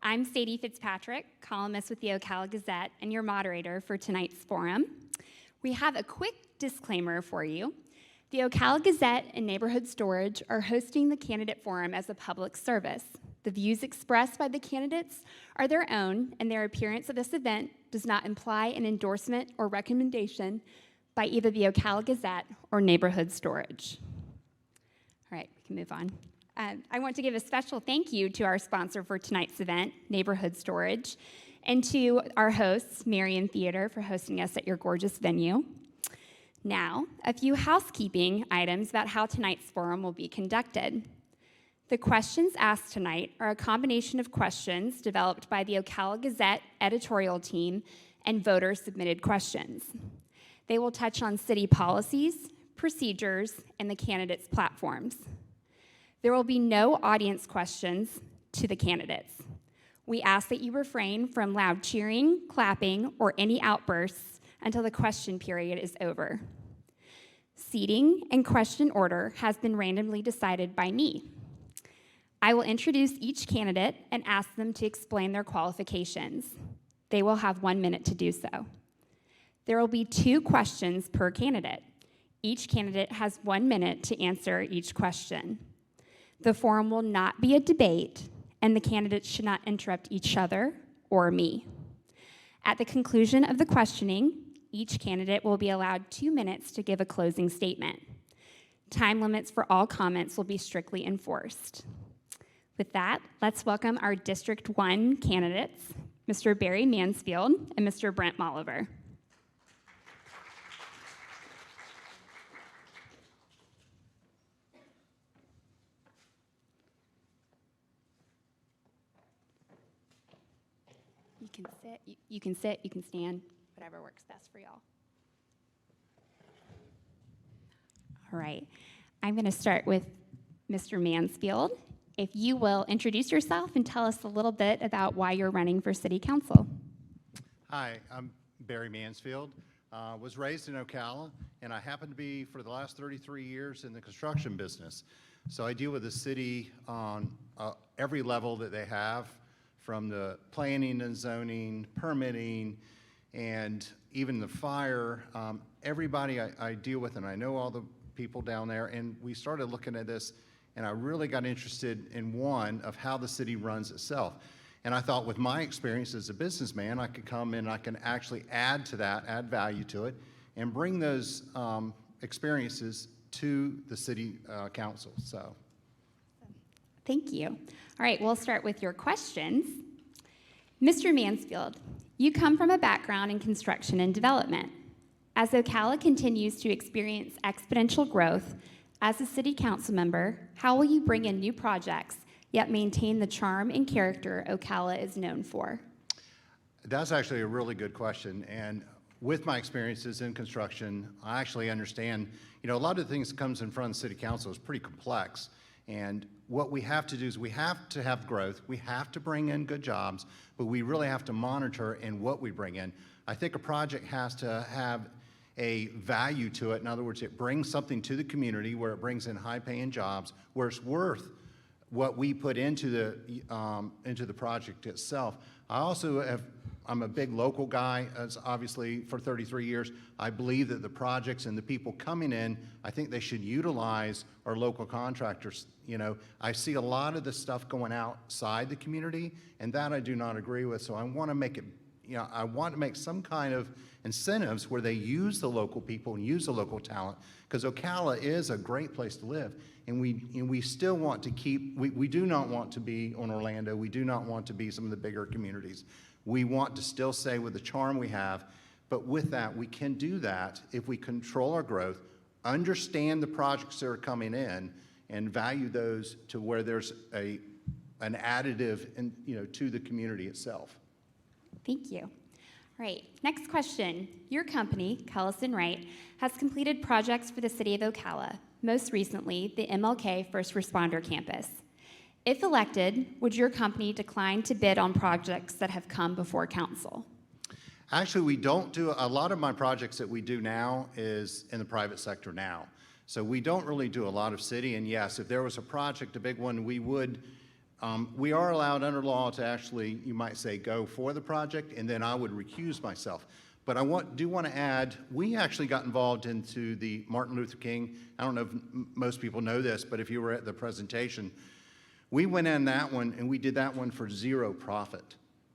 I'm Sadie Fitzpatrick, columnist with the Ocala Gazette, and your moderator for tonight's forum. We have a quick disclaimer for you. The Ocala Gazette and Neighborhood Storage are hosting the candidate forum as a public service. The views expressed by the candidates are their own, and their appearance at this event does not imply an endorsement or recommendation by either the Ocala Gazette or Neighborhood Storage. All right, we can move on. I want to give a special thank you to our sponsor for tonight's event, Neighborhood Storage, and to our hosts, Marion Theater, for hosting us at your gorgeous venue. Now, a few housekeeping items about how tonight's forum will be conducted. The questions asked tonight are a combination of questions developed by the Ocala Gazette editorial team and voter-submitted questions. They will touch on city policies, procedures, and the candidates' platforms. There will be no audience questions to the candidates. We ask that you refrain from loud cheering, clapping, or any outbursts until the question period is over. Seating and question order has been randomly decided by me. I will introduce each candidate and ask them to explain their qualifications. They will have 1 minute to do so. There will be 2 questions per candidate. Each candidate has 1 minute to answer each question. The forum will not be a debate, and the candidates should not interrupt each other or me. At the conclusion of the questioning, each candidate will be allowed 2 minutes to give a closing statement. Time limits for all comments will be strictly enforced. With that, let's welcome our District 1 candidates, Mr. Barry Mansfield and Mr. Brent Moliver. You can sit, you can stand, whatever works best for y'all. All right, I'm going to start with Mr. Mansfield. If you will introduce yourself and tell us a little bit about why you're running for City Council. Hi, I'm Barry Mansfield. Was raised in Ocala, and I happen to be, for the last 33 years, in the construction business. So I deal with the city on every level that they have, from the planning and zoning, permitting, and even the fire. Everybody I deal with, and I know all the people down there, and we started looking at this, and I really got interested in one of how the city runs itself. And I thought, with my experience as a businessman, I could come in and I can actually add to that, add value to it, and bring those experiences to the city council. So. Thank you. All right, we'll start with your questions. Mr. Mansfield, you come from a background in construction and development. As Ocala continues to experience exponential growth, as a city council member, how will you bring in new projects, yet maintain the charm and character Ocala is known for? That's actually a really good question. And with my experiences in construction, I actually understand, a lot of the things that comes in front of the city council is pretty complex. And what we have to do is we have to have growth, we have to bring in good jobs, but we really have to monitor in what we bring in. I think a project has to have a value to it. In other words, it brings something to the community where it brings in high-paying jobs, where it's worth what we put into the project itself. I'm a big local guy, as obviously for 33 years. I believe that the projects and the people coming in, I think they should utilize our local contractors. I see a lot of the stuff going outside the community, and that I do not agree with. So I want to make it, I want to make some kind of incentives where they use the local people and use the local talent, because Ocala is a great place to live. And we still want to keep, we do not want to be on Orlando. We do not want to be some of the bigger communities. We want to still stay with the charm we have, but with that, we can do that if we control our growth, understand the projects that are coming in, and value those to where there's an additive to the community itself. Thank you. All right, next question. Your company, Kellison Wright, has completed projects for the city of Ocala, most recently the MLK First Responder Campus. If elected, would your company decline to bid on projects that have come before council? Actually, we don't do, a lot of my projects that we do now is in the private sector now. So we don't really do a lot of city, and yes, if there was a project, a big one, we would We are allowed under law to actually, you might say, go for the project, and then I would recuse myself. But I do want to add, we actually got involved into the Martin Luther King. I don't know if most people know this, but if you were at the presentation, we went in that one and we did that one for zero profit.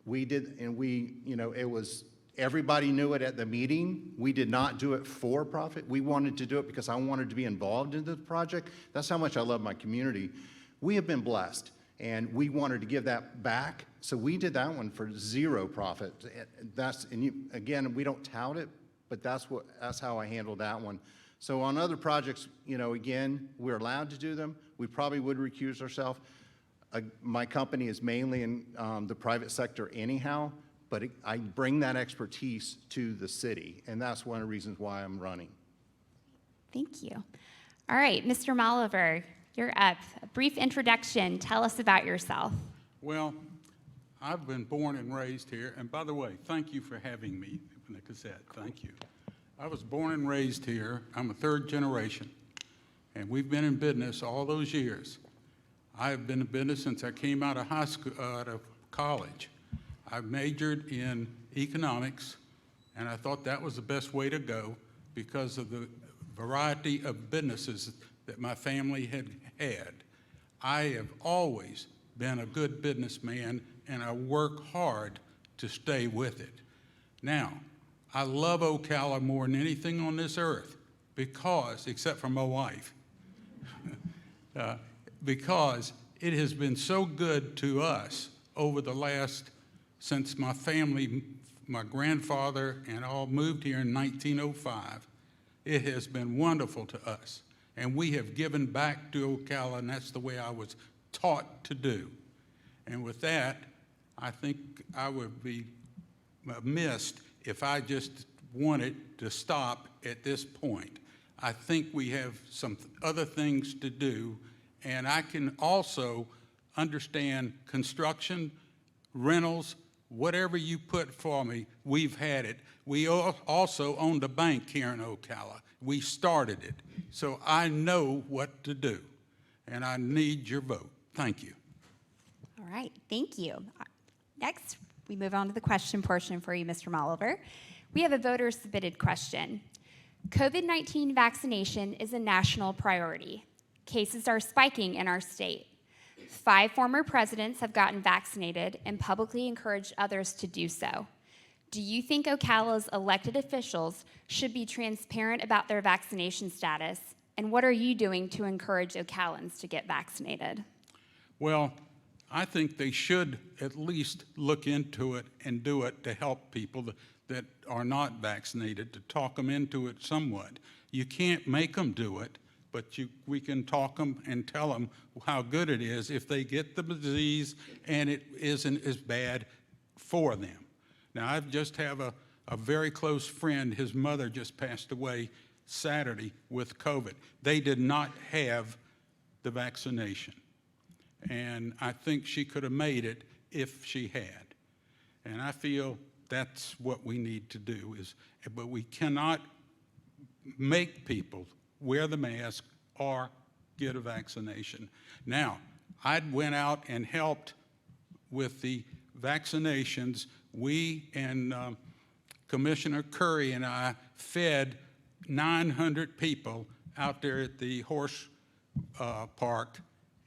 We did, and we, it was, everybody knew it at the meeting. We did not do it for profit. We wanted to do it because I wanted to be involved in the project. That's how much I love my community. We have been blessed, and we wanted to give that back. So we did that one for zero profit. Again, we don't tout it, but that's how I handled that one. So on other projects, again, we're allowed to do them. We probably would recuse ourselves. My company is mainly in the private sector anyhow, but I bring that expertise to the city, and that's one of the reasons why I'm running. Thank you. All right, Mr. Moliver, you're up. A brief introduction. Tell us about yourself. Well, I've been born and raised here, and by the way, thank you for having me in the Gazette. Thank you. I was born and raised here. I'm a third generation, and we've been in business all those years. I have been in business since I came out of high school, out of college. I majored in economics, and I thought that was the best way to go because of the variety of businesses that my family had had. I have always been a good businessman, and I work hard to stay with it. Now, I love Ocala more than anything on this earth because, except for my wife, because it has been so good to us over the last, since my family, my grandfather and all moved here in 1905, it has been wonderful to us. And we have given back to Ocala, and that's the way I was taught to do. And with that, I think I would be missed if I just wanted to stop at this point. I think we have some other things to do, and I can also understand construction, rentals, whatever you put for me, we've had it. We also owned a bank here in Ocala. We started it. So I know what to do, and I need your vote. Thank you. All right, thank you. Next, we move on to the question portion for you, Mr. Moliver. We have a voter-submitted question. COVID-19 vaccination is a national priority. Cases are spiking in our state. 5 former presidents have gotten vaccinated and publicly encouraged others to do so. Do you think Ocala's elected officials should be transparent about their vaccination status? And what are you doing to encourage Ocalans to get vaccinated? Well, I think they should at least look into it and do it to help people that are not vaccinated, to talk them into it somewhat. You can't make them do it, but we can talk them and tell them how good it is if they get the disease and it isn't as bad for them. Now, I just have a very close friend. His mother just passed away Saturday with COVID. They did not have the vaccination. And I think she could have made it if she had. And I feel that's what we need to do but we cannot make people wear the mask or get a vaccination. Now, I went out and helped with the vaccinations. We and Commissioner Curry and I fed 900 people out there at the horse park,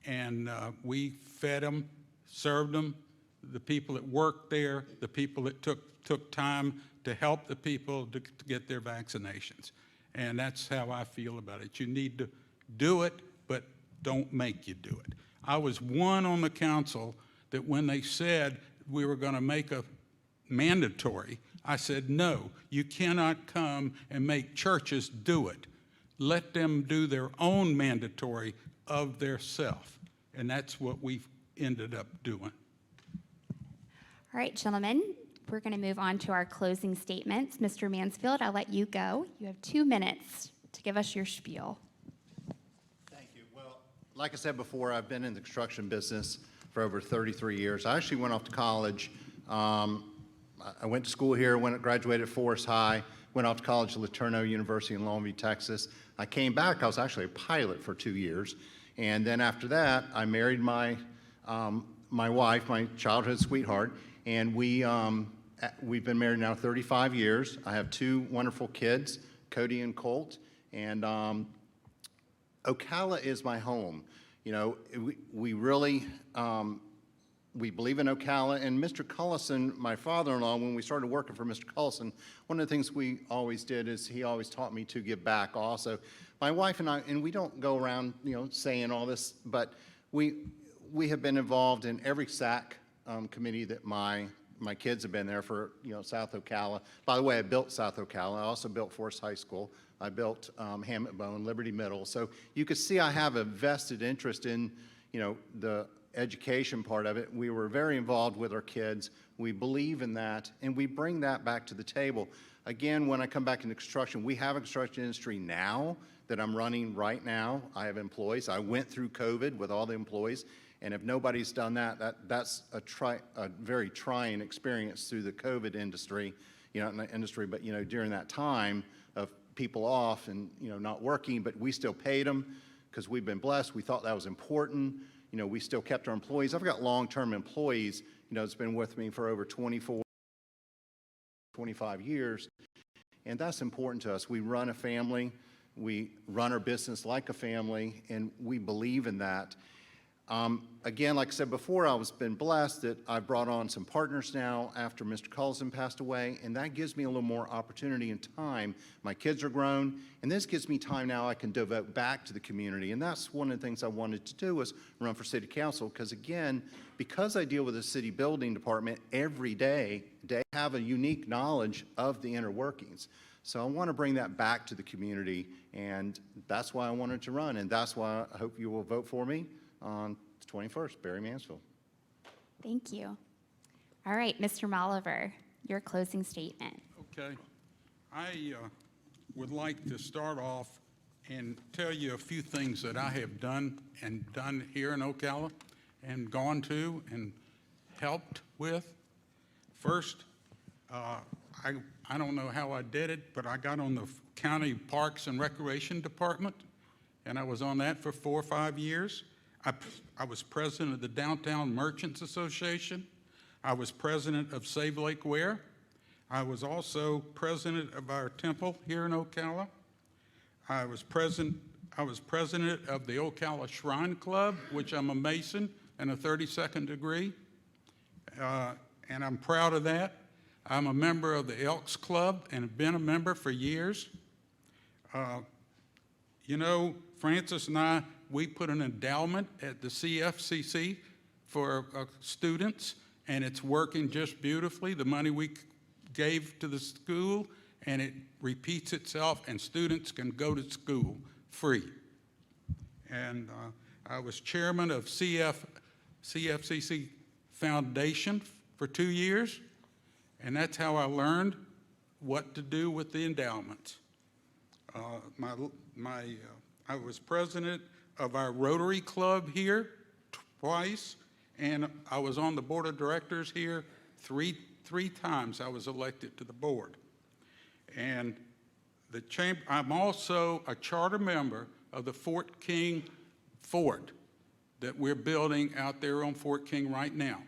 and we fed them, served them, the people that worked there, the people that took time to help the people to get their vaccinations. And that's how I feel about it. You need to do it, but don't make you do it. I was one on the council that when they said we were going to make a mandatory, I said, no, you cannot come and make churches do it. Let them do their own mandatory of their self. And that's what we've ended up doing. All right, gentlemen, we're going to move on to our closing statements. Mr. Mansfield, I'll let you go. You have 2 minutes to give us your spiel. Thank you. Well, like I said before, I've been in the construction business for over 33 years. I actually went off to college. I went to school here, graduated at Forest High, went off to college at LeTourneau University in Longview, Texas. I came back. I was actually a pilot for 2 years. And then after that, I married my my wife, my childhood sweetheart, and we've been married now 35 years. I have 2 wonderful kids, Cody and Colt, and Ocala is my home. You know, we really, we believe in Ocala, and Mr. Cullison, my father-in-law, when we started working for Mr. Cullison, one of the things we always did is he always taught me to give back also. My wife and I, and we don't go around, you know, saying all this, but we have been involved in every SAC committee that my kids have been there for, you know, South Ocala. By the way, I built South Ocala. I also built Forest High School. I built Hammett Bone, Liberty Middle. So you can see I have a vested interest in, you know, the education part of it. We were very involved with our kids. We believe in that, and we bring that back to the table. Again, when I come back into construction, we have a construction industry now that I'm running right now. I have employees. I went through COVID with all the employees, and if nobody's done that, that's a very trying experience through the COVID industry, you know, in the industry. But, you know, during that time of people off and, you know, not working, but we still paid them because we've been blessed. We thought that was important. You know, we still kept our employees. I've got long-term employees, you know, that's been with me for over 24, 25 years, and that's important to us. We run a family. We run our business like a family, and we believe in that. Again, like I said before, I've been blessed that I've brought on some partners now after Mr. Cullison passed away, and that gives me a little more opportunity and time. My kids are grown, and this gives me time now I can devote back to the community, and that's one of the things I wanted to do was run for city council, because again, because I deal with the city building department every day, they have a unique knowledge of the inner workings. So I want to bring that back to the community, and that's why I wanted to run, and that's why I hope you will vote for me on the 21st, Barry Mansfield. Thank you. All right, Mr. Moliver, your closing statement. Okay. I would like to start off and tell you a few things that I have done here in Ocala and gone to and helped with. First, I don't know how I did it, but I got on the County Parks and Recreation Department, and I was on that for 4 or 5 years. I was president of the Downtown Merchants Association. I was president of Save Lake Ware. I was also president of our temple here in Ocala. I was president of the Ocala Shrine Club, which I'm a Mason and a 32nd degree, and I'm proud of that. I'm a member of the Elks Club and have been a member for years. You know, Francis and I, we put an endowment at the CFCC for students, and it's working just beautifully. The money we gave to the school, and it repeats itself, and students can go to school free. And I was chairman of CFCC Foundation for 2 years, and that's how I learned what to do with the endowments. I was president of our Rotary Club here twice, and I was on the board of directors here three times. I was elected to the board. And I'm also a charter member of the Fort King Fort that we're building out there on Fort King right now.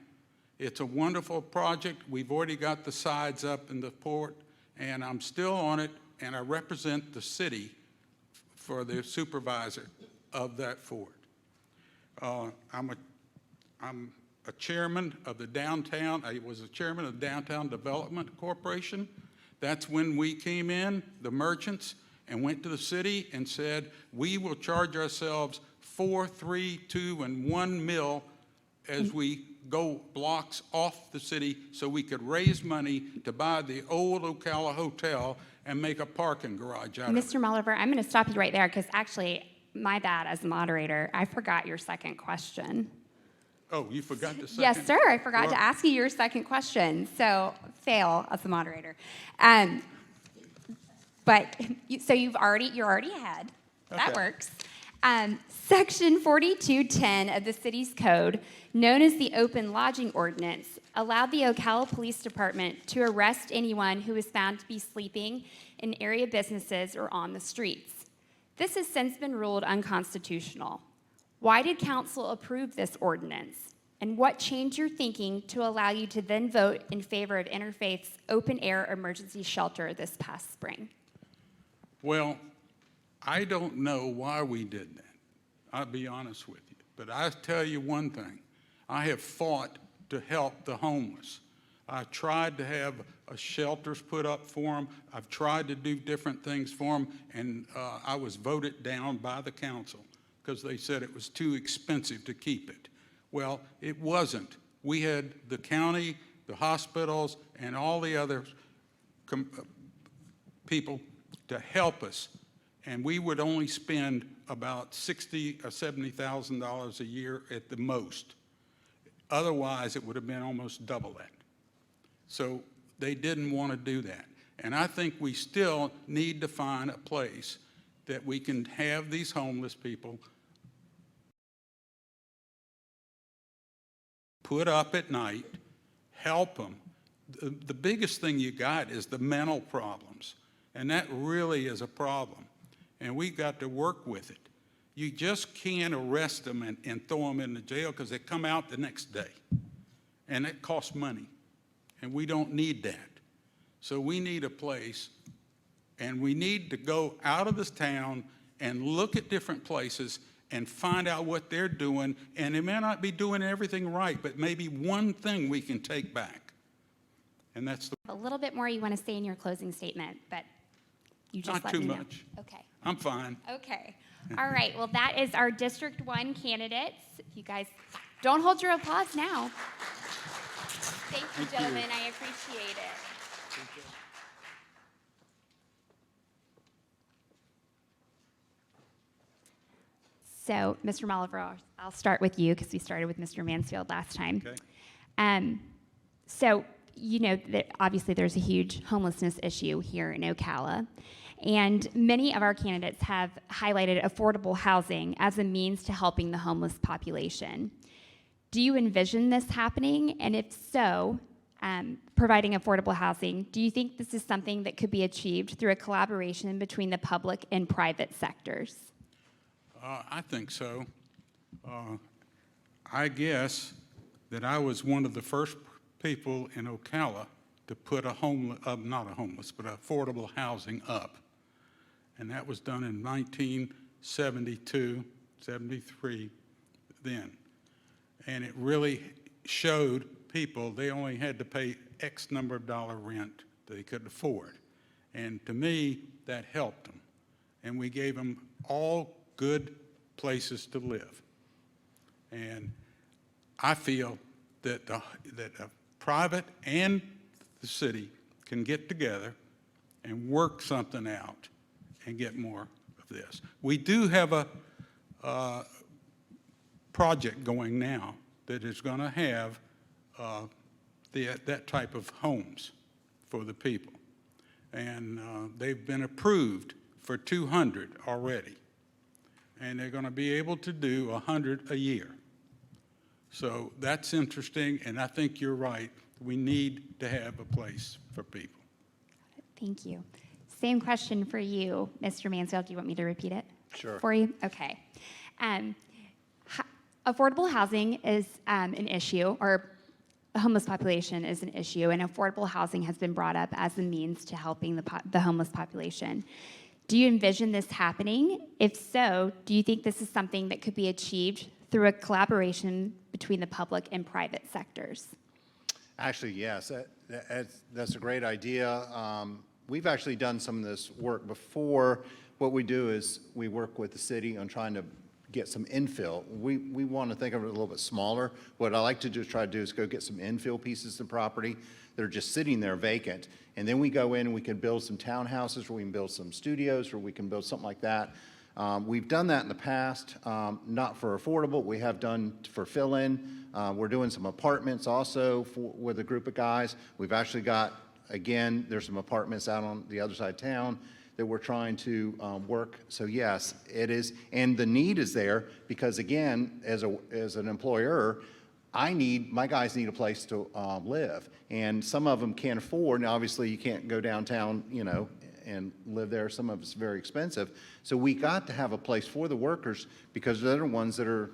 It's a wonderful project. We've already got the sides up in the fort, and I'm still on it, and I represent the city for the supervisor of that fort. I'm a chairman of the downtown. I was a chairman of the Downtown Development Corporation. That's when we came in, the merchants, and went to the city and said, we will charge ourselves 4, 3, 2, and 1 mil as we go blocks off the city so we could raise money to buy the old Ocala Hotel and make a parking garage out of it. Mr. Mulliver, I'm going to stop you right there because actually, my bad as the moderator, I forgot your second question. Oh, you forgot the second? Yes, sir. I forgot to ask you your second question. So, fail as the moderator. So you're already ahead. That Okay. works. Section 4210 of the city's code, known as the Open Lodging Ordinance, allowed the Ocala Police Department to arrest anyone who was found to be sleeping in area businesses or on the streets. This has since been ruled unconstitutional. Why did council approve this ordinance? And what changed your thinking to allow you to then vote in favor of Interfaith's open-air emergency shelter this past spring? Well, I don't know why we did that. I'll be honest with you. But I tell you one thing. I have fought to help the homeless. I tried to have shelters put up for them. I've tried to do different things for them, and I was voted down by the council because they said it was too expensive to keep it. Well, it wasn't. We had the county, the hospitals, and all the other people to help us, and we would only spend about $60,000 or $70,000 a year at the most. Otherwise, it would have been almost double that. So they didn't want to do that. And I think we still need to find a place that we can have these homeless people put up at night, help them. The biggest thing you got is the mental problems, and that really is a problem, and we've got to work with it. You just can't arrest them and throw them in the jail because they come out the next day, and it costs money, and we don't need that. So we need a place, and we need to go out of this town and look at different places and find out what they're doing, and they may not be doing everything right, but maybe one thing we can take back, and that's the... A little bit more you want to say in your closing statement, but you just Not let too me know. much. Okay. I'm fine. Okay. All right. Well, that is our District 1 candidates. You guys don't hold your applause now. Thank you, gentlemen. I appreciate it. So, Mr. Moliver, I'll start with you because we started with Mr. Mansfield last time. Okay. So, you know that obviously there's a huge homelessness issue here in Ocala, and many of our candidates have highlighted affordable housing as a means to helping the homeless population. Do you envision this happening? And if so, providing affordable housing, do you think this is something that could be achieved through a collaboration between the public and private sectors? I think so. I guess that I was one of the first people in Ocala to put not a homeless, but affordable housing up. And that was done in 1972, 73 then. And it really showed people they only had to pay X number of dollar rent that they could afford. And to me, that helped them. And we gave them all good places to live. And I feel that the private and the city can get together and work something out and get more of this. We do have a project going now that is going to have that type of homes for the people. And they've been approved for 200 already. And they're going to be able to do 100 a year. So that's interesting, and I think you're right. We need to have a place for people. Thank you. Same question for you, Mr. Mansfield. Do you want me to repeat it? Sure. For you? Okay. Affordable housing is an issue, or the homeless population is an issue, and affordable housing has been brought up as a means to helping the homeless population. Do you envision this happening? If so, do you think this is something that could be achieved through a collaboration between the public and private sectors? Actually, yes, that's a great idea. We've actually done some of this work before. What we do is we work with the city on trying to get some infill. We want to think of it a little bit smaller. What I like to just try to do is go get some infill pieces of property that are just sitting there vacant. And then we go in and we can build some townhouses, or we can build some studios, or we can build something like that. We've done that in the past, not for affordable. We have done for fill-in. We're doing some apartments also with a group of guys. We've actually got, again, there's some apartments out on the other side of town that we're trying to work. So yes, it is, and the need is there because, again, as an employer, my guys need a place to live, and some of them can't afford. Now, obviously, you can't go downtown, and live there. Some of it's very expensive. So we got to have a place for the workers because they're the ones that are,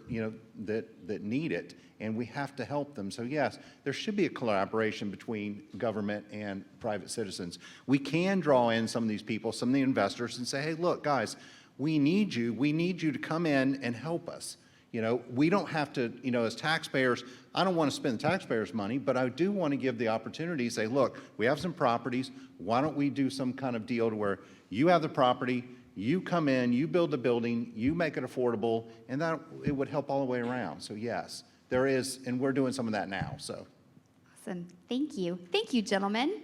that need it, and we have to help them. So yes, there should be a collaboration between government and private citizens. We can draw in some of these people, some of the investors, and say, hey, look, guys, we need you to come in and help us. We don't have to, as taxpayers, I don't want to spend the taxpayers' money, but I do want to give the opportunity to say, look, we have some properties. Why don't we do some kind of deal to where you have the property, you come in, you build the building, you make it affordable, and that it would help all the way around. So yes, there is, and we're doing some of that now. So. Awesome. Thank you. Thank you, gentlemen.